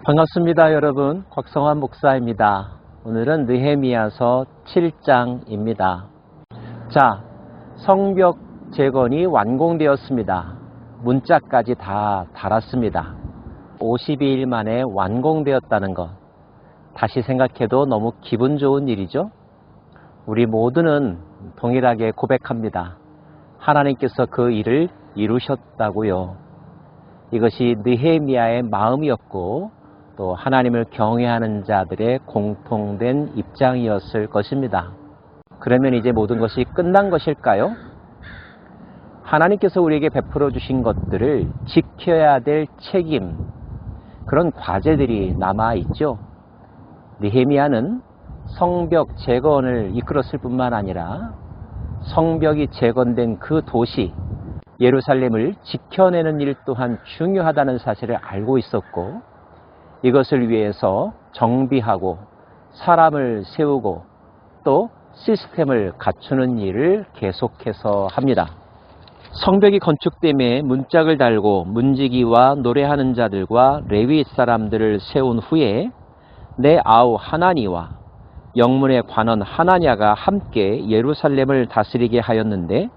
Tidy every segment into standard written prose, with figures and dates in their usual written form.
반갑습니다, 여러분. 곽성환 목사입니다. 오늘은 느헤미야서 7장입니다. 자, 성벽 재건이 완공되었습니다. 문짝까지 다 달았습니다. 52일 만에 완공되었다는 것, 다시 생각해도 너무 기분 좋은 일이죠. 우리 모두는 동일하게 고백합니다. 하나님께서 그 일을 이루셨다고요. 이것이 느헤미야의 마음이었고 또 하나님을 경외하는 자들의 공통된 입장이었을 것입니다. 그러면 이제 모든 것이 끝난 것일까요? 하나님께서 우리에게 베풀어 주신 것들을 지켜야 될 책임, 그런 과제들이 남아있죠. 느헤미야는 성벽 재건을 이끌었을 뿐만 아니라 성벽이 재건된 그 도시 예루살렘을 지켜내는 일 또한 중요하다는 사실을 알고 있었고, 이것을 위해서 정비하고 사람을 세우고 또 시스템을 갖추는 일을 계속해서 합니다. 성벽이 건축됨에 문짝을 달고 문지기와 노래하는 자들과 레위 사람들을 세운 후에 내 아우 하나니와 영문의 관원 하나냐가 함께 예루살렘을 다스리게 하였는데,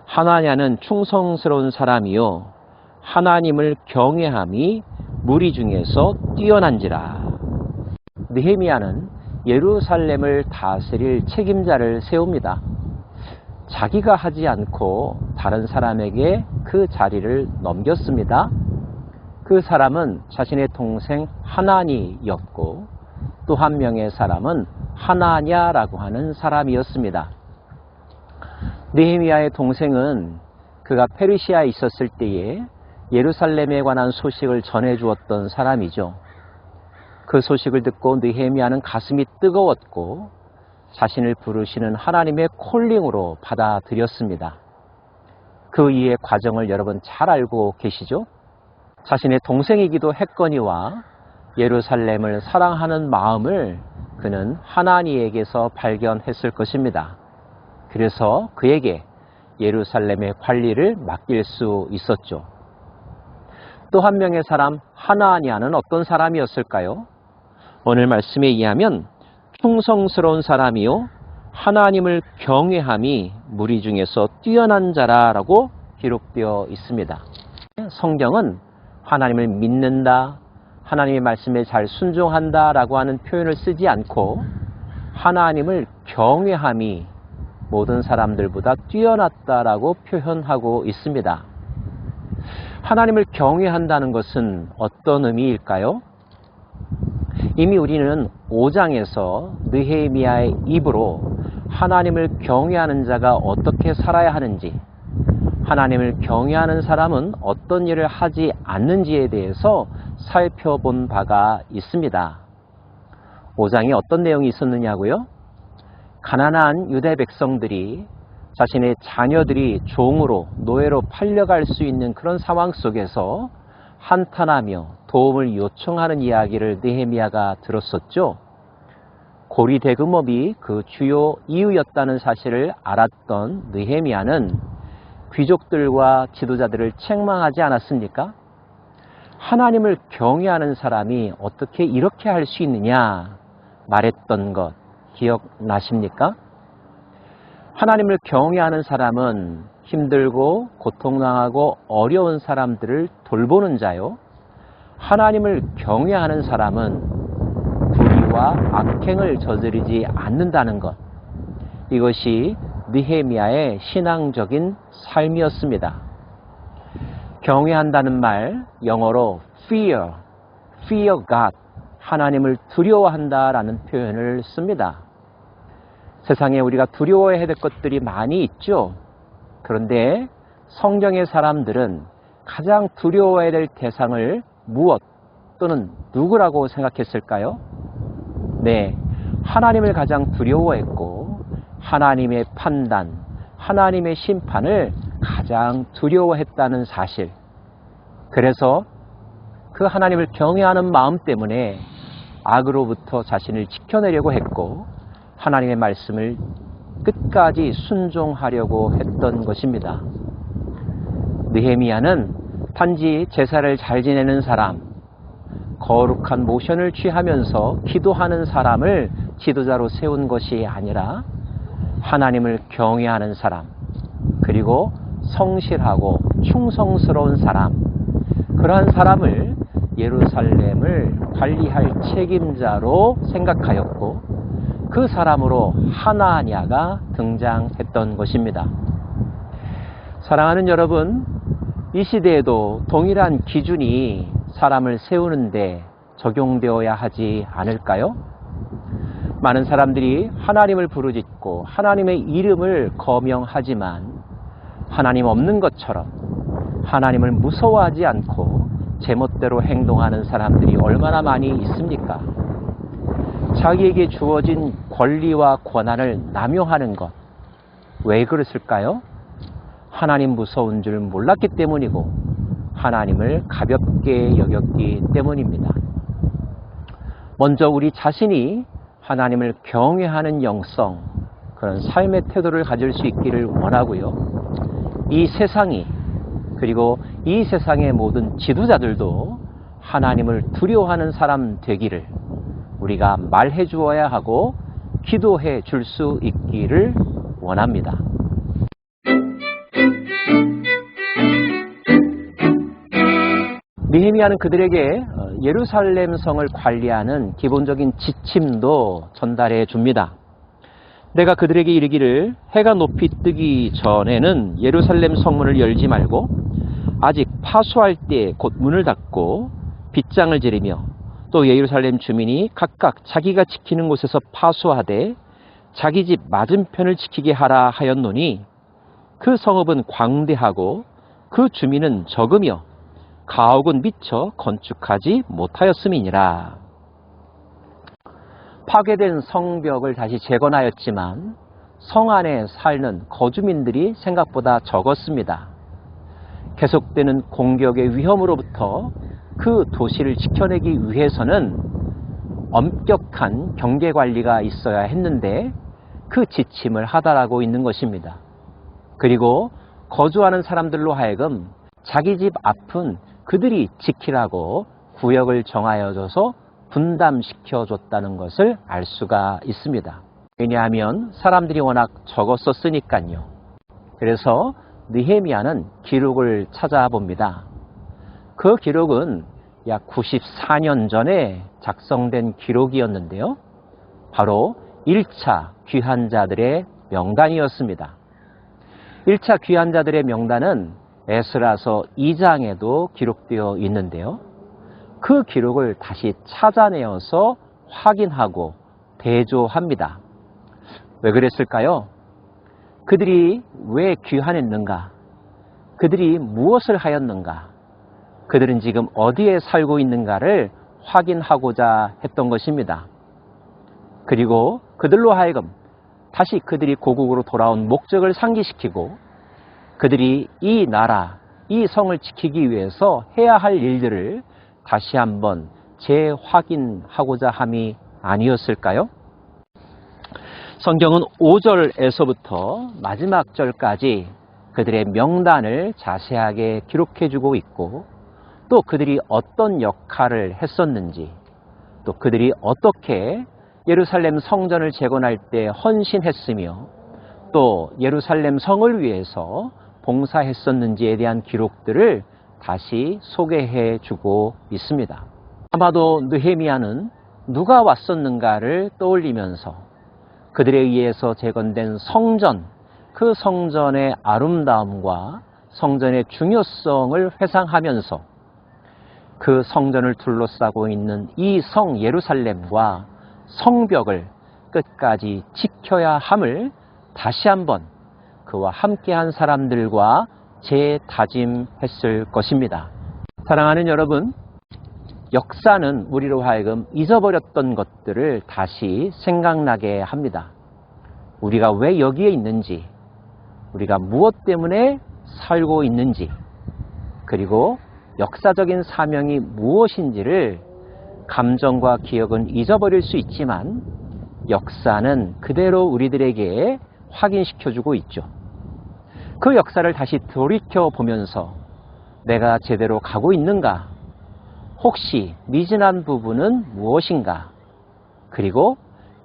하나냐는 충성스러운 사람이요 하나님을 경외함이 무리 중에서 뛰어난지라. 느헤미야는 예루살렘을 다스릴 책임자를 세웁니다. 자기가 하지 않고 다른 사람에게 그 자리를 넘겼습니다. 그 사람은 자신의 동생 하나니였고 또 한 명의 사람은 하나냐라고 하는 사람이었습니다. 느헤미야의 동생은 그가 페르시아에 있었을 때에 예루살렘에 관한 소식을 전해주었던 사람이죠. 그 소식을 듣고 느헤미야는 가슴이 뜨거웠고 자신을 부르시는 하나님의 콜링으로 받아들였습니다. 그 이의 과정을 여러분 잘 알고 계시죠? 자신의 동생이기도 했거니와 예루살렘을 사랑하는 마음을 그는 하나니에게서 발견했을 것입니다. 그래서 그에게 예루살렘의 관리를 맡길 수 있었죠. 또 한 명의 사람 하나냐는 어떤 사람이었을까요? 오늘 말씀에 의하면 충성스러운 사람이요 하나님을 경외함이 무리 중에서 뛰어난 자라고 기록되어 있습니다. 성경은 하나님을 믿는다, 하나님의 말씀에 잘 순종한다 라고 하는 표현을 쓰지 않고 하나님을 경외함이 모든 사람들보다 뛰어났다라고 표현하고 있습니다. 하나님을 경외한다는 것은 어떤 의미일까요? 이미 우리는 5장에서 느헤미야의 입으로 하나님을 경외하는 자가 어떻게 살아야 하는지, 하나님을 경외하는 사람은 어떤 일을 하지 않는지에 대해서 살펴본 바가 있습니다. 5장에 어떤 내용이 있었느냐고요? 가난한 유대 백성들이 자신의 자녀들이 종으로 노예로 팔려갈 수 있는 그런 상황 속에서 한탄하며 도움을 요청하는 이야기를 느헤미야가 들었었죠. 고리 대금업이 그 주요 이유였다는 사실을 알았던 느헤미야는 귀족들과 지도자들을 책망하지 않았습니까? 하나님을 경외하는 사람이 어떻게 이렇게 할 수 있느냐 말했던 것 기억나십니까? 하나님을 경외하는 사람은 힘들고 고통당하고 어려운 사람들을 돌보는 자요, 하나님을 경외하는 사람은 불의와 악행을 저지르지 않는다는 것, 이것이 느헤미야의 신앙적인 삶이었습니다. 경외한다는 말, 영어로 fear God, 하나님을 두려워한다라는 표현을 씁니다. 세상에 우리가 두려워해야 될 것들이 많이 있죠. 그런데 성경의 사람들은 가장 두려워해야 될 대상을 무엇 또는 누구라고 생각했을까요? 네, 하나님을 가장 두려워했고 하나님의 판단, 하나님의 심판을 가장 두려워했다는 사실. 그래서 그 하나님을 경외하는 마음 때문에 악으로부터 자신을 지켜내려고 했고 하나님의 말씀을 끝까지 순종하려고 했던 것입니다. 느헤미야는 단지 제사를 잘 지내는 사람, 거룩한 모션을 취하면서 기도하는 사람을 지도자로 세운 것이 아니라 하나님을 경외하는 사람, 그리고 성실하고 충성스러운 사람, 그러한 사람을 예루살렘을 관리할 책임자로 생각하였고 그 사람으로 하나냐가 등장했던 것입니다. 사랑하는 여러분, 이 시대에도 동일한 기준이 사람을 세우는데 적용되어야 하지 않을까요? 많은 사람들이 하나님을 부르짖고 하나님의 이름을 거명하지만 하나님 없는 것처럼 하나님을 무서워하지 않고 제멋대로 행동하는 사람들이 얼마나 많이 있습니까? 자기에게 주어진 권리와 권한을 남용하는 것, 왜 그랬을까요? 하나님 무서운 줄 몰랐기 때문이고 하나님을 가볍게 여겼기 때문입니다. 먼저 우리 자신이 하나님을 경외하는 영성, 그런 삶의 태도를 가질 수 있기를 원하고요. 이 세상이, 그리고 이 세상의 모든 지도자들도 하나님을 두려워하는 사람 되기를 우리가 말해 주어야 하고 기도해 줄 수 있기를 원합니다. 느헤미야는 그들에게 예루살렘 성을 관리하는 기본적인 지침도 전달해 줍니다. 내가 그들에게 이르기를 해가 높이 뜨기 전에는 예루살렘 성문을 열지 말고 아직 파수할 때 곧 문을 닫고 빗장을 지르며 또 예루살렘 주민이 각각 자기가 지키는 곳에서 파수하되 자기 집 맞은편을 지키게 하라 하였노니 그 성읍은 광대하고 그 주민은 적으며 가옥은 미처 건축하지 못하였음이니라. 파괴된 성벽을 다시 재건하였지만 성 안에 사는 거주민들이 생각보다 적었습니다. 계속되는 공격의 위험으로부터 그 도시를 지켜내기 위해서는 엄격한 경계관리가 있어야 했는데 그 지침을 하달하고 있는 것입니다. 그리고 거주하는 사람들로 하여금 자기 집 앞은 그들이 지키라고 구역을 정하여줘서 분담시켜줬다는 것을 알 수가 있습니다. 왜냐하면 사람들이 워낙 적었었으니까요. 그래서 느헤미야는 기록을 찾아봅니다. 그 기록은 약 94년 전에 작성된 기록이었는데요. 바로 1차 귀환자들의 명단이었습니다. 1차 귀환자들의 명단은 에스라서 2장에도 기록되어 있는데요. 그 기록을 다시 찾아내어서 확인하고 대조합니다. 왜 그랬을까요? 그들이 왜 귀환했는가? 그들이 무엇을 하였는가? 그들은 지금 어디에 살고 있는가를 확인하고자 했던 것입니다. 그리고 그들로 하여금 다시 그들이 고국으로 돌아온 목적을 상기시키고 그들이 이 나라, 이 성을 지키기 위해서 해야 할 일들을 다시 한번 재확인하고자 함이 아니었을까요? 성경은 5절에서부터 마지막 절까지 그들의 명단을 자세하게 기록해주고 있고 또 그들이 어떤 역할을 했었는지 또 그들이 어떻게 예루살렘 성전을 재건할 때 헌신했으며 또 예루살렘 성을 위해서 봉사했었는지에 대한 기록들을 다시 소개해 주고 있습니다. 아마도 느헤미야는 누가 왔었는가를 떠올리면서 그들에 의해서 재건된 성전, 그 성전의 아름다움과 성전의 중요성을 회상하면서 그 성전을 둘러싸고 있는 이 성 예루살렘과 성벽을 끝까지 지켜야 함을 다시 한번 그와 함께한 사람들과 재다짐했을 것입니다. 사랑하는 여러분, 역사는 우리로 하여금 잊어버렸던 것들을 다시 생각나게 합니다. 우리가 왜 여기에 있는지, 우리가 무엇 때문에 살고 있는지, 그리고 역사적인 사명이 무엇인지를 감정과 기억은 잊어버릴 수 있지만 역사는 그대로 우리들에게 확인시켜주고 있죠. 그 역사를 다시 돌이켜 보면서 내가 제대로 가고 있는가? 혹시 미진한 부분은 무엇인가? 그리고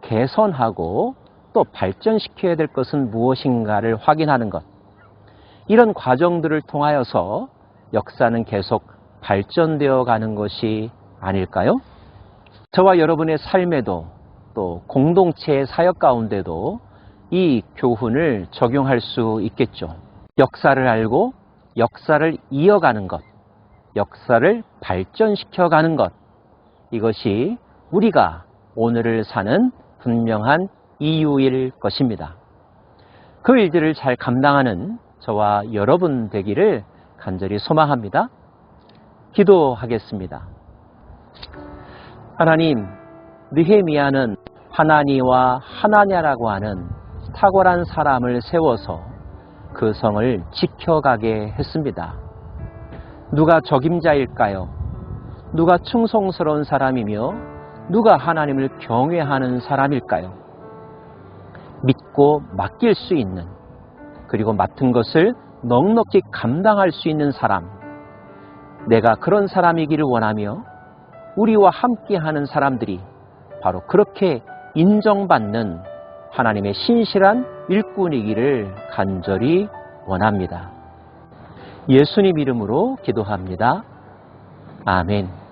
개선하고 또 발전시켜야 될 것은 무엇인가를 확인하는 것. 이런 과정들을 통하여서 역사는 계속 발전되어 가는 것이 아닐까요? 저와 여러분의 삶에도 또 공동체의 사역 가운데도 이 교훈을 적용할 수 있겠죠. 역사를 알고 역사를 이어가는 것, 역사를 발전시켜가는 것, 이것이 우리가 오늘을 사는 분명한 이유일 것입니다. 그 일들을 잘 감당하는 저와 여러분 되기를 간절히 소망합니다. 기도하겠습니다. 하나님, 느헤미야는 하나니와 하나냐라고 하는 탁월한 사람을 세워서 그 성을 지켜가게 했습니다. 누가 적임자일까요? 누가 충성스러운 사람이며 누가 하나님을 경외하는 사람일까요? 믿고 맡길 수 있는, 그리고 맡은 것을 넉넉히 감당할 수 있는 사람, 내가 그런 사람이기를 원하며 우리와 함께하는 사람들이 바로 그렇게 인정받는 하나님의 신실한 일꾼이기를 간절히 원합니다. 예수님 이름으로 기도합니다. 아멘.